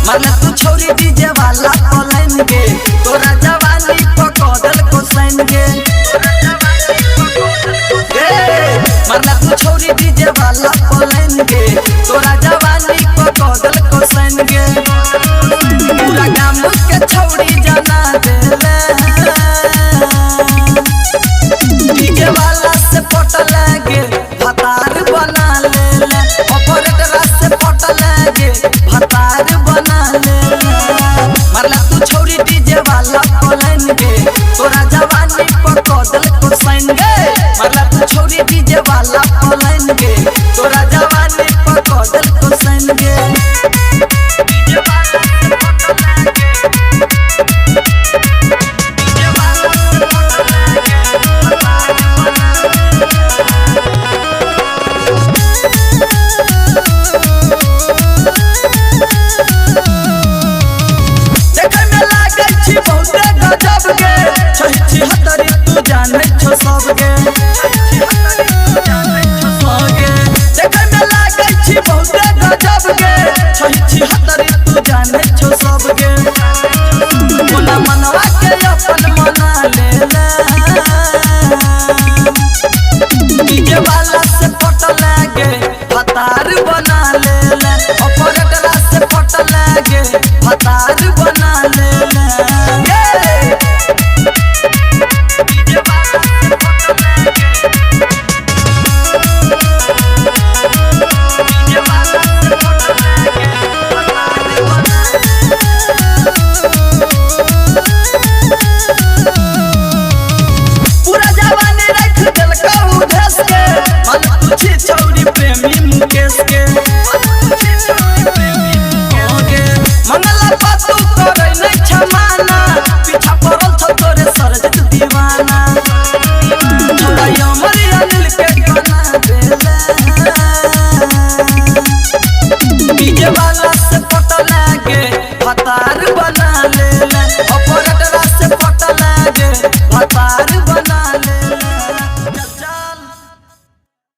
मन तू छोड़ी डीजे वाला पलाइन गे तोरा जवानी पकड़ल को सैन गे मन तू छोड़ी डीजे वाला पलाइन गे तोरा जवानी पकड़ल को सैन गे पूरा गाम के छोड़ी जाना देले डीजे वाला से पट लागे भतार बना लेले ऑपरेटर से पट लागे भतार बना लेले मरला तू छोड़ी डीजे वाला पलाइन गे तोरा जवानी पकड़ल को सैन गे मरला तू छोड़ी डीजे वाला पलाइन गे तोरा जवानी पकड़ल को सैन गे डीजे वाला से पट लागे डीजे वाला से पट लागे भतार बना देखे में लागे छी बहुते गजब के छी हतरी तू जाने छो सब के देखे में लागे छी बहुते गजब के छी हतरी तू जाने छो सब के बोला मनवा के अपन मना लेला डीजे वाला से पट लागे भतार बना लेला ऑपरेटर से पट लागे भतार बना लेला डीजे वाला से पट लागे डीजे वाला से पट लागे भतार बना पूरा जवानी रख दिल कहू धस के मन पूछी छौरी प्रेमी मुकेश के मंगला बातू करे नहीं क्षमाना पीछा पड़ल छ तोरे सरजत दीवाना छोड़ा अमरी अनिल के बना देला डीजे वाला से पट लागे भतार बना लेला ऑपरेटर से पट लागे भतार